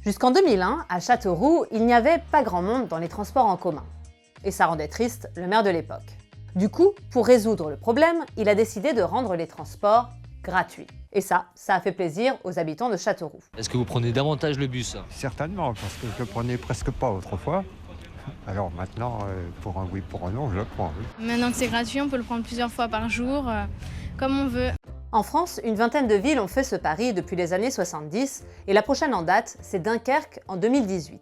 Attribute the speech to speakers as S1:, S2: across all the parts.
S1: Jusqu'en 2001, à Châteauroux, il n'y avait pas grand monde dans les transports en commun. Et ça rendait triste le maire de l'époque. Du coup, pour résoudre le problème, il a décidé de rendre les transports gratuits. Et ça a fait plaisir aux habitants de Châteauroux.
S2: Est-ce que vous prenez davantage le bus?
S3: Certainement, parce que je le prenais presque pas autrefois. Alors maintenant, pour un oui, pour un non, je le prends. Oui.
S4: Maintenant que c'est gratuit, on peut le prendre plusieurs fois par jour, comme on veut.
S1: En France, une vingtaine de villes ont fait ce pari depuis les années 70 et la prochaine en date, c'est Dunkerque en 2018.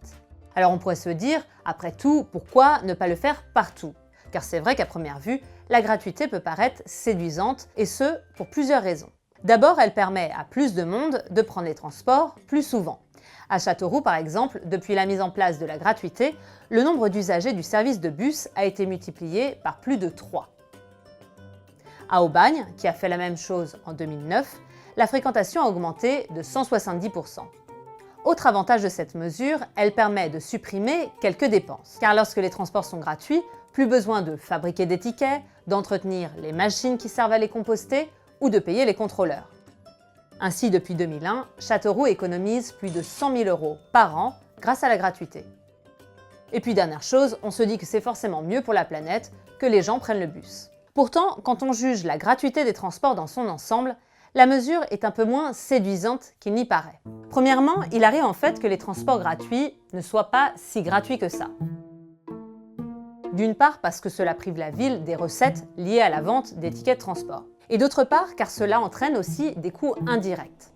S1: Alors on pourrait se dire, après tout, pourquoi ne pas le faire partout? Car c'est vrai qu'à première vue, la gratuité peut paraître séduisante et ce, pour plusieurs raisons. D'abord, elle permet à plus de monde de prendre les transports plus souvent. À Châteauroux, par exemple, depuis la mise en place de la gratuité, le nombre d'usagers du service de bus a été multiplié par plus de 3. À Aubagne, qui a fait la même chose en 2009, la fréquentation a augmenté de 170%. Autre avantage de cette mesure, elle permet de supprimer quelques dépenses. Car lorsque les transports sont gratuits, plus besoin de fabriquer des tickets, d'entretenir les machines qui servent à les composter ou de payer les contrôleurs. Ainsi, depuis 2001, Châteauroux économise plus de 100 000 € par an grâce à la gratuité. Et puis dernière chose, on se dit que c'est forcément mieux pour la planète que les gens prennent le bus. Pourtant, quand on juge la gratuité des transports dans son ensemble, la mesure est un peu moins séduisante qu'il n'y paraît. Premièrement, il arrive en fait que les transports gratuits ne soient pas si gratuits que ça. D'une part parce que cela prive la ville des recettes liées à la vente des tickets de transport. Et d'autre part car cela entraîne aussi des coûts indirects.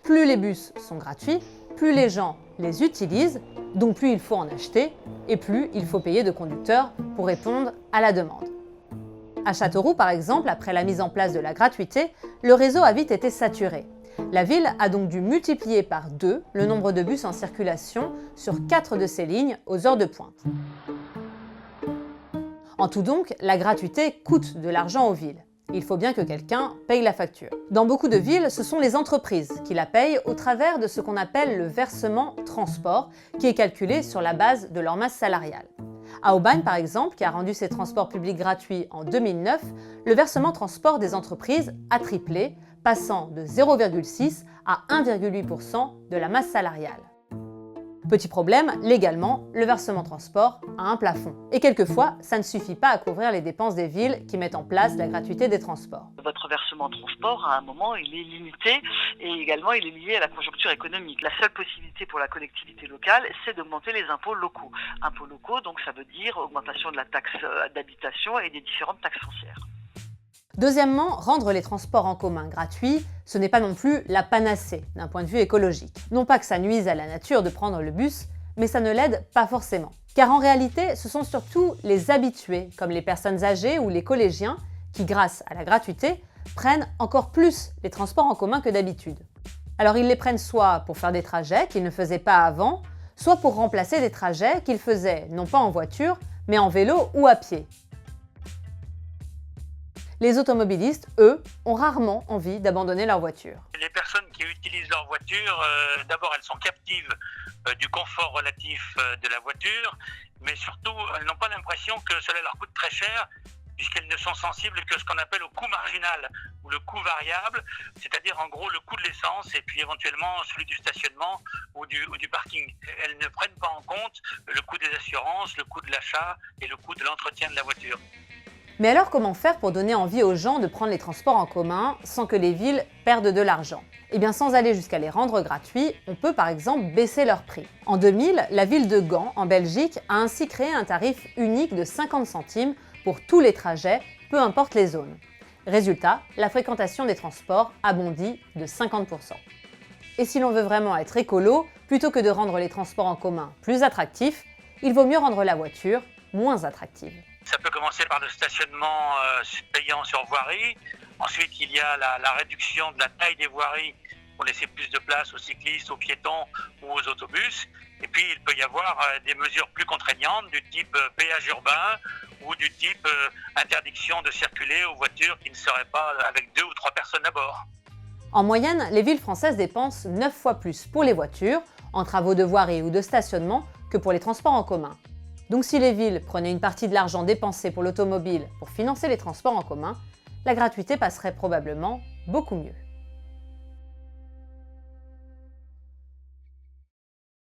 S1: Plus les bus sont gratuits, plus les gens les utilisent, donc plus il faut en acheter, et plus il faut payer de conducteurs pour répondre à la demande. À Châteauroux, par exemple, après la mise en place de la gratuité, le réseau a vite été saturé. La ville a donc dû multiplier par 2 le nombre de bus en circulation sur 4 de ses lignes aux heures de pointe. En tout donc, la gratuité coûte de l'argent aux villes. Il faut bien que quelqu'un paye la facture. Dans beaucoup de villes, ce sont les entreprises qui la payent au travers de ce qu'on appelle le versement transport, qui est calculé sur la base de leur masse salariale. À Aubagne, par exemple, qui a rendu ses transports publics gratuits en 2009, le versement transport des entreprises a triplé, passant de 0,6 à 1,8% de la masse salariale. Petit problème, légalement, le versement transport a un plafond. Et quelquefois, ça ne suffit pas à couvrir les dépenses des villes qui mettent en place la gratuité des transports.
S5: Votre versement transport, à un moment, il est limité et également il est lié à la conjoncture économique. La seule possibilité pour la collectivité locale, c'est d'augmenter les impôts locaux. Impôts locaux, donc ça veut dire augmentation de la taxe d'habitation et des différentes taxes foncières.
S1: Deuxièmement, rendre les transports en commun gratuits, ce n'est pas non plus la panacée d'un point de vue écologique. Non pas que ça nuise à la nature de prendre le bus, mais ça ne l'aide pas forcément. Car en réalité, ce sont surtout les habitués, comme les personnes âgées ou les collégiens, qui grâce à la gratuité, prennent encore plus les transports en commun que d'habitude. Alors ils les prennent soit pour faire des trajets qu'ils ne faisaient pas avant, soit pour remplacer des trajets qu'ils faisaient non pas en voiture, mais en vélo ou à pied. Les automobilistes, eux, ont rarement envie d'abandonner leur voiture.
S6: Les personnes qui utilisent leur voiture, d'abord elles sont captives du confort relatif de la voiture, mais surtout elles n'ont pas l'impression que cela leur coûte très cher, puisqu'elles ne sont sensibles que ce qu'on appelle au coût marginal ou le coût variable, c'est-à-dire en gros le coût de l'essence et puis éventuellement celui du stationnement ou du parking. Elles ne prennent pas en compte le coût des assurances, le coût de l'achat et le coût de l'entretien de la voiture.
S1: Mais alors comment faire pour donner envie aux gens de prendre les transports en commun sans que les villes perdent de l'argent? Eh bien sans aller jusqu'à les rendre gratuits, on peut par exemple baisser leur prix. En 2000, la ville de Gand, en Belgique, a ainsi créé un tarif unique de 50 centimes pour tous les trajets, peu importe les zones. Résultat, la fréquentation des transports a bondi de 50%. Et si l'on veut vraiment être écolo, plutôt que de rendre les transports en commun plus attractifs, il vaut mieux rendre la voiture moins attractive.
S6: Ça peut commencer par le stationnement payant sur voirie. Ensuite, il y a la réduction de la taille des voiries pour laisser plus de place aux cyclistes, aux piétons ou aux autobus. Et puis, il peut y avoir des mesures plus contraignantes du type péage urbain ou du type interdiction de circuler aux voitures qui ne seraient pas avec 2 ou 3 personnes à bord.
S1: En moyenne, les villes françaises dépensent 9 fois plus pour les voitures, en travaux de voirie ou de stationnement, que pour les transports en commun. Donc si les villes prenaient une partie de l'argent dépensé pour l'automobile pour financer les transports en commun, la gratuité passerait probablement beaucoup mieux.